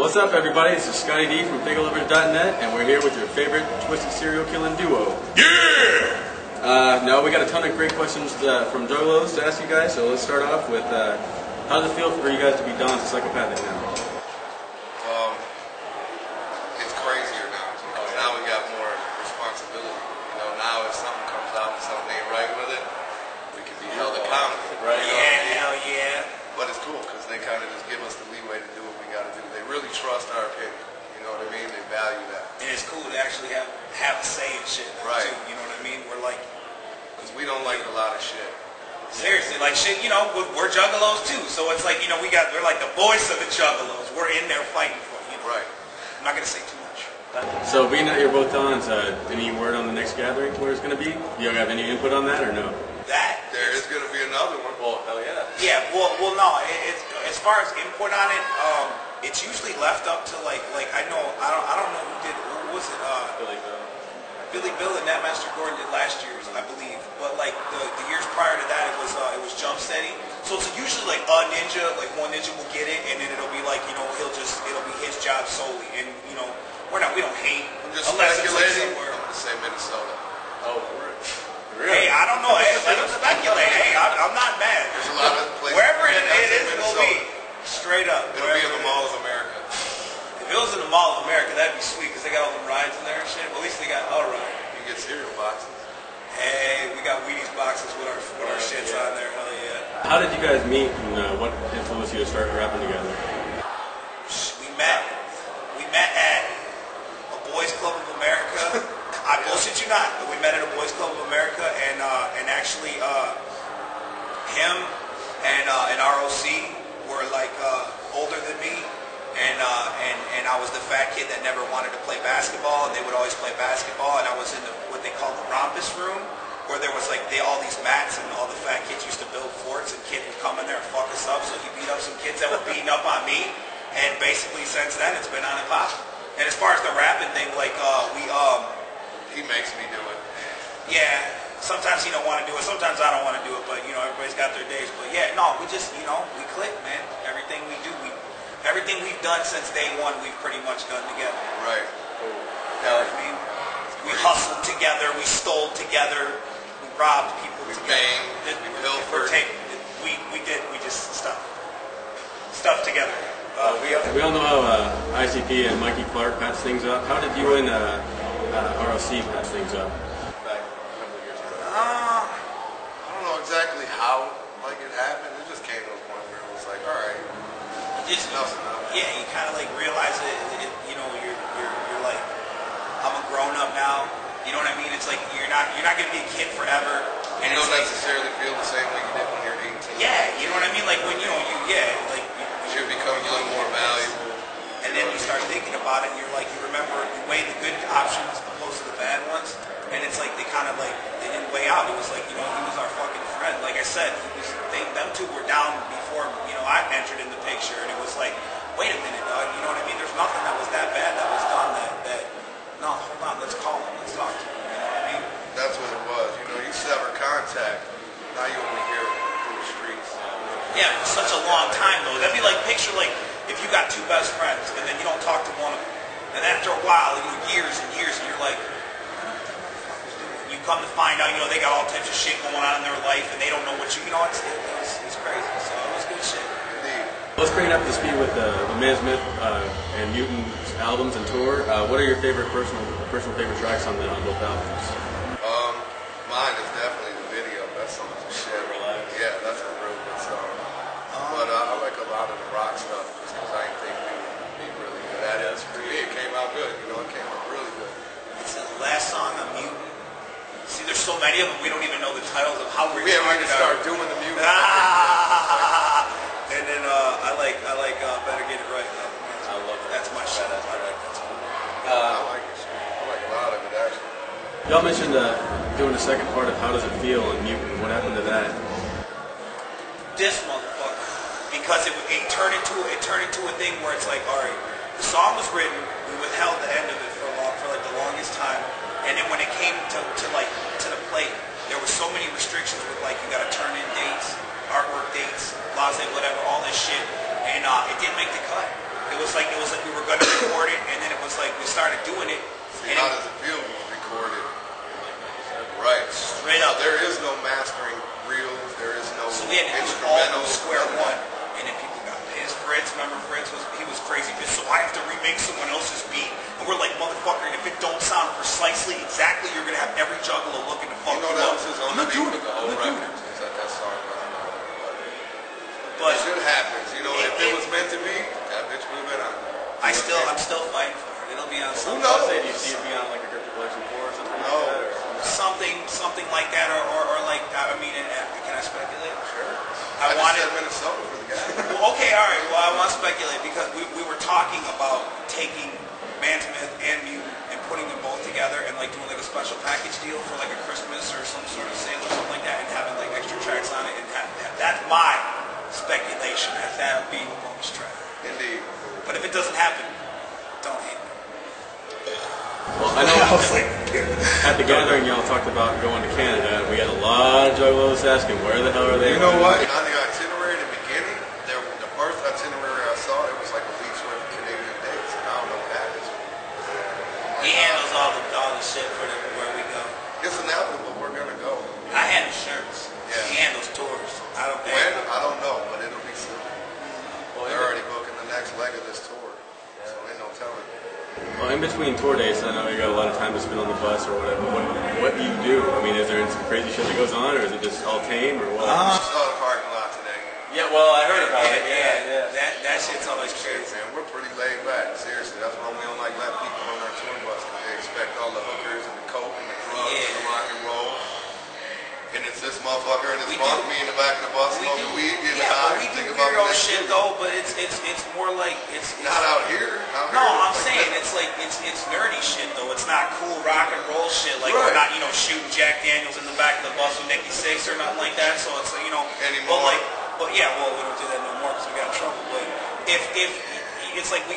What's up, everybody? This is Scottie D from PickleLovers.net, and we're here with your favorite Twiztid serial killing duo. Yeah! No, we got a ton of great questions from Juggalos to ask you guys, so let's start off with how does it feel for you guys to be Dons and Psychopathic now? It's crazier now. Because now we got more responsibility. You know, now if something comes out and something ain't right with it, we can be held accountable. Right? Yeah, hell yeah. But it's cool because they kind of just give us the leeway to do what we got to do. They really trust our opinion. You know what I mean? They value that. And it's cool to actually have a say in shit now, right. too. You know what I mean? We're like... Because we don't like a lot of shit. Seriously, like shit, you know, we're Juggalos too. So it's like, you know, we're like the voice of the Juggalos. We're in there fighting for it, you know? Right. I'm not going to say too much. So being that you're both Dons, any word on the next gathering where it's going to be? You have any input on that or no? There is going to be another one. Well, hell yeah. Yeah, well, no. It's as far as input on it, it's usually left up to like I don't know who did. Who was it? Billy Bill and that Master Gordon did last year's, I believe. But like the years prior to that, it was Jump Steady. So it's usually like a ninja, like one ninja will get it, and then it'll be like, you know, it'll be his job solely, and you know, we don't hate. I'm just unless it's like speculating. somewhere. I'm going to say Minnesota. Oh, really? Hey, I don't know. Hey, let them speculate. Hey, I'm not mad. There's a lot of places. Wherever it is, will be. Straight up. It'll be in the Mall of America. If it was in the Mall of America, that'd be sweet, because they got all the rides in there and shit. Well, at least they got all right. You can get cereal boxes. Hey, we got Wheaties boxes with our shits on there. Hell yeah. How did you guys meet, and what influenced you to start rapping together? We met at a Boys Club of America. I bullshit you not, but we met at a Boys Club of America, and actually him and ROC were like older than me, and I was the fat kid that never wanted to play basketball, and they would always play basketball, and I was in what they call the Rompus room, where there was like all these mats, and all the fat kids used to build forts, and kid would come in there and fuck us up, so he beat up some kids that were beating up on me, and basically since then it's been on and popping. And as far as the rapping thing, like He makes me do it. yeah, sometimes he don't want to do it, sometimes I don't want to do it, but you know, everybody's got their days. But yeah, no, we just, you know, we click, man. Everything we do, everything we've done since day one, we've pretty much done together. Right. You know what I mean? We hustled together, we stole together, we robbed people We together. banged, we pilfered. We just stuff together. We all know how ICP and Mikey Clark patch things up. How did you and ROC patch things up back a couple of years ago? I don't know exactly how it happened. It just came to a point where it was like, all right, enough's enough. Yeah, you kind of like realize it. You know, you're like, I'm a grown up now. You know what I mean? It's like you're not gonna be a kid forever. And you don't necessarily feel the same way you did when you're 18. Yeah, you know what I mean? Like when you Should become a little more valuable. and then you start thinking about it, and you're like, you remember, you weigh the good options opposed to the bad ones, and it's like they kind of like they didn't weigh out. It was like, you know, he was our fucking friend. Like I said, them two were down before, you know, I entered in the picture, and it was like, wait a minute, dog. You know what I mean? There's nothing that was that bad that was done that no, hold on, let's call him, let's talk to him. You know what I mean? That's what it was. You know, you sever contact. Now you only hear it through the streets. Yeah, for such a long time though. That'd be like, picture like if you got two best friends and then you don't talk to one of them, and after a while, you know, years and years, and you're like, you come to find out, you know, they got all types of shit going on in their life, and they don't know what you know. It's crazy. So it was good shit. Indeed. Let's bring it up to speed with the Man Smith and Mutant albums and tour. What are your favorite personal favorite tracks on both albums? Mine is definitely the video. That song's a shit. Yeah, that's a real good song. But I like a lot of the rock stuff just because I didn't think we'd be really good at it. For me, it came out good. You know, it came out really good. It's the last song on Mutant. See, there's so many of them, we don't even know the titles of how we're We can start doing the music. And then I like Better Get It Right. I love it. That's my shit. I like that song. I like it. I like a lot of it, actually. Y'all mentioned doing the second part of How Does It Feel and Mutant. What happened to that? This motherfucker, because it turned into a thing where it's like, all right, the song was written, we withheld the end of it for like the longest time, and then when it came to the plate, there was so many restrictions with like you got to turn in dates, artwork dates, laissez, whatever, all this shit, and it didn't make the cut. It was like we were crazy bitch, so I have to remake someone else's beat. And we're like, motherfucker, if it don't sound precisely exactly, you're gonna have every juggler looking to fuck you that up. was his own beat with the whole record. That song wasn't on it. But shit happens. You know, if it was meant to be, that bitch would have been on it. I'm still fighting for it. It'll be on something. Who knows? Do you see it be on like a Crypto Collection 4 or something like that? Or? Something like that, or like, I mean, can I speculate? Sure. I wanted Minnesota for the guy. Well, okay, all right. Well, I want to speculate because we were talking about taking Mansmith and Mute and putting them both together and like doing like a special package deal for like a Christmas or some sort of sale or something like that, and having like extra tracks on it. And that's my speculation. That would be a bonus track. Indeed. But if it doesn't happen, don't hate me. Well, I know at the gathering y'all talked about going to Canada. We had a lot of juggalos asking where the hell are they? You know what? On the itinerary in the beginning, the first itinerary I saw, it was like a week's worth of Canadian dates, and I don't know what that is. He handles all the shit for where we go. It's inevitable. We're gonna go. I handle shirts. Yeah. He handles tours. I don't know. When? I don't know, but it'll be soon. Well, they're already booking the next leg of this tour, so ain't no telling. Well, in between tour dates, I know you got a lot of time to spend on the bus or whatever. What do you do? I mean, is there some crazy shit that goes on, or is it just all tame, or what? I saw the parking lot today. Yeah, well, I heard about it. Yeah. That shit's always crazy. Man, we're pretty laid back. Seriously, that's why we don't like letting people on our tour bus, because they expect all the hookers and the coke and the drugs and the rock and roll. And it's this motherfucker and this punk me in the back of the bus smoking weed, getting high. We do weird old shit though, but it's more like it's not out here. No, I'm saying it's like it's nerdy shit though. It's not cool rock and roll shit. Like we're not shooting Jack Daniels in the back of the bus with Nicky Six or nothing like that. So it's anymore. But yeah, well we don't do that no more because we got in trouble. But if it's like we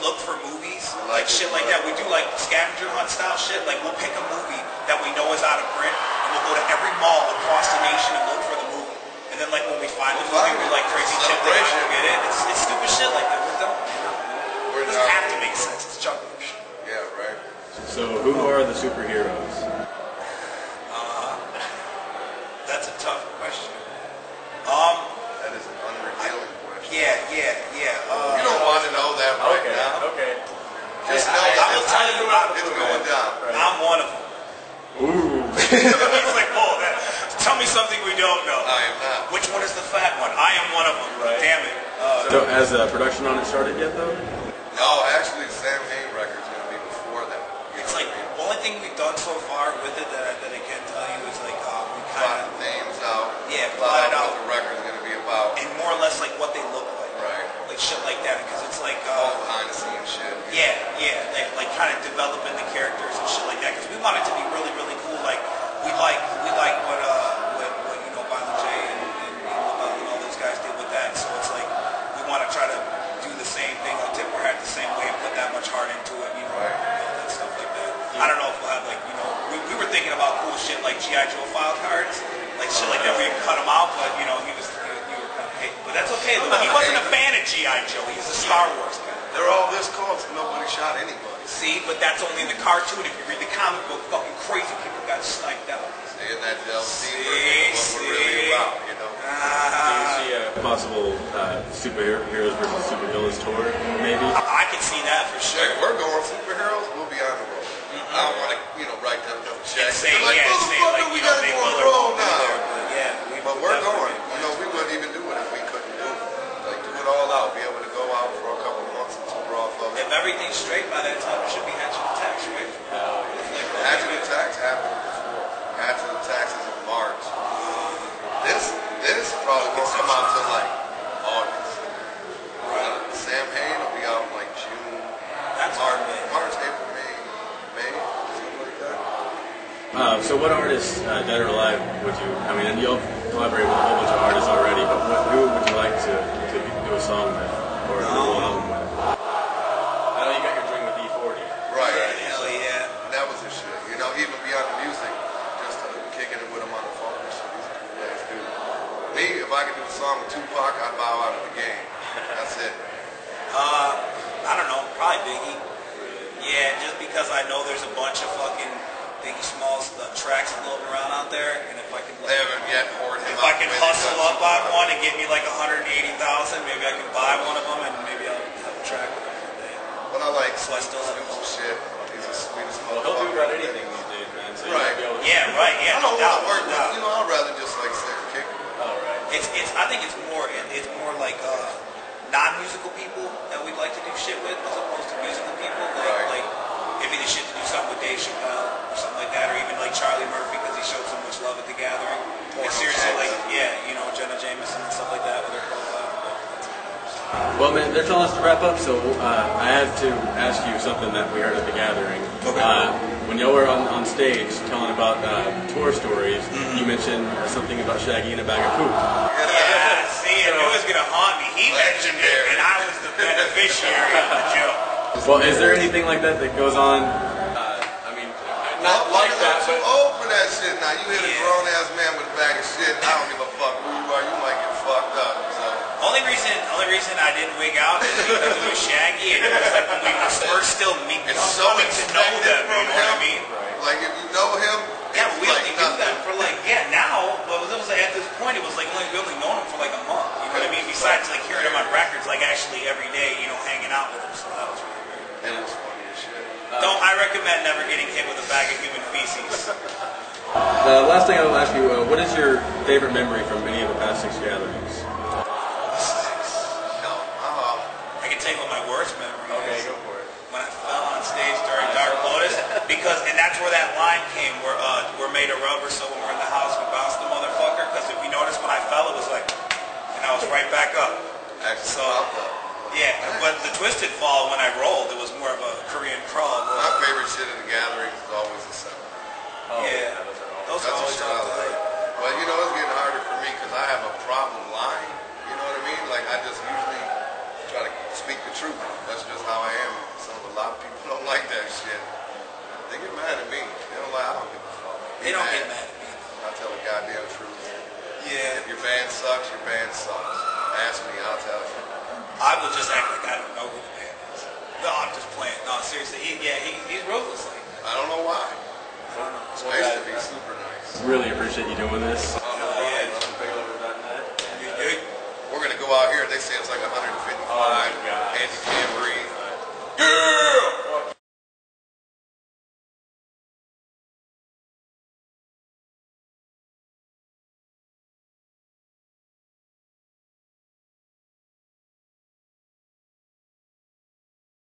look for movies like shit like that. We do like scavenger hunt style shit. Like we'll pick a movie that we know is out of print. We'll go to every mall across the nation and look for the movie. And then like when we find the movie, we're like crazy shit that we get it. It's stupid shit like that. It doesn't have to make sense. It's juggler shit. Yeah, right. So who are the superheroes? That's a tough question. That is an unrevealing question. Yeah. You don't want to know that right now. Okay. Just know I will tell you it's going down. I'm one of them. Ooh. He's like, tell me something we don't know. I am not. Which one is the fat one? I am one of them. Right. Damn it. So has production on it started yet though? No, actually the Sam Hain record's going to be before that. It's like, the only thing we've done so far with it that I can tell you is like, we kind of... names out. Yeah, plotted out. What the record's going to be about. And more or less like what they look like. Right. Like shit like that, because it's like... all behind the scenes shit. Yeah. Like kind of developing the characters and shit like that, because we want it to be really, really cool. Like, we like what Violent J and all those guys did with that. So it's like, we want to try to do the same thing, or tip our hat the same way and put that much heart into it, right. And stuff like that. I don't know if we'll have like, we were thinking about cool shit like G.I. Joe file cards, like shit like that where you can cut them out, but you were kind of hating. But that's okay. He wasn't a fan of G.I. Joe. He was a Star Wars guy. They're all this close and nobody shot anybody. See, but that's only in the cartoon. If you read the comic book, fucking crazy people got sniped out. See, and that delves deeper into what we're really about, Do you see a possible superheroes versus supervillains tour, maybe? I can see that for sure. If we're going superheroes, we'll be on the road. I don't want to, write them no check. Say like, we got to go on the road now. But we're going. We wouldn't even do it if we couldn't do it. Like, do it all out. Be able to go out for a couple months and tour off of it. If everything's straight by that time, it should be Hatchet Attacks, right? Hatchet Attacks happened before. Hatchet Attacks is in March. This probably won't come out till like August. Sam Hain will be out in like June. That's March, April, May, something like that. So what artists, dead or alive, would you? I mean, and you'll collaborate with a whole bunch of artists already, but who would you like to do a song with or a whole album with? I know you got your dream with E40. Right. Hell yeah. That was the shit. Even beyond the music, just kicking it with him on the phone and shit. He's a cool ass dude. Me, if I could do a song with Tupac, I'd bow out of the game. That's it. I don't know, probably Biggie. Yeah, just because I know there's a bunch of fucking Biggie Smalls tracks floating around out there, and if I can, they haven't yet poured him if I can hustle up on one and get me like 180,000, maybe I can buy one of them, and maybe I'll have a so I still have him. Oh shit, he's the sweetest Well, motherfucker. he'll do about anything these days, man. So Right. you might be able to... Yeah, right. Yeah, I don't no doubt. want to work No with, doubt. you know, I'd rather just like sit and kick. Oh, right. I think it's more like non-musical people that we'd like to do shit with as opposed to musical people. Like it'd be the shit to do something with Dave Chappelle or something like that, or even like Charlie Murphy because he showed so much love at the gathering. And seriously, like Jenna Jameson and stuff like that with her profile. Well, man, they're telling us to wrap up, so I have to ask you something that we heard at the gathering. Okay. When y'all were on stage telling about tour stories, you mentioned something about Shaggy in a bag of poop. Yeah, see, and it was gonna haunt me. He mentioned it, and I was the beneficiary of the joke. Well, is there anything like that that goes on? I mean, not like that, I'm too but... old for that shit now. You hit a grown ass man with a bag of shit. I don't give a fuck who you are. You might get fucked up. So. Only reason I didn't wig out is because it was Shaggy, and it was like when we were first still It's so coming to know them. You know what I mean? Like if you know him, Yeah, but we like only knew them for now, but it was like at this point it was like we only known him for like a month. You know what I mean? Besides like hearing him on records, like actually every day, hanging out with him. So that was really weird. and it was funny as shit. I recommend never getting hit with a bag of human feces. The last thing I will ask you, what is your favorite memory from any of the past 6 gatherings? No, I can tell you what my worst memory is. go for it. When I fell on stage during Dark Lotus, and that's where that line came, where we're made of rubber, so when we're in the house, we bounce the motherfucker. Because if you notice, when I fell, it was like, and I was right back up. actually, So, yeah, but the Twiztid fall, when I rolled, it was more of a Korean crawl. my favorite shit in the gatherings is always the sound. Yeah, those are That's always the shit I all like. But you know, it's getting harder for me because I have a problem lying. You know what I mean? Like I just usually try to speak the truth. That's just how I am. A lot of people don't like that shit. They get mad at me. They don't like. I don't give a fuck. They don't get mad at me. I tell the goddamn truth. Yeah. If your band sucks, your band sucks. Ask me, I'll tell you. I will just act like I don't know who the band is. No, I'm just playing. No, seriously. He's ruthless like that. I don't know why. I don't know. It's nice to be super nice. Really appreciate you doing this.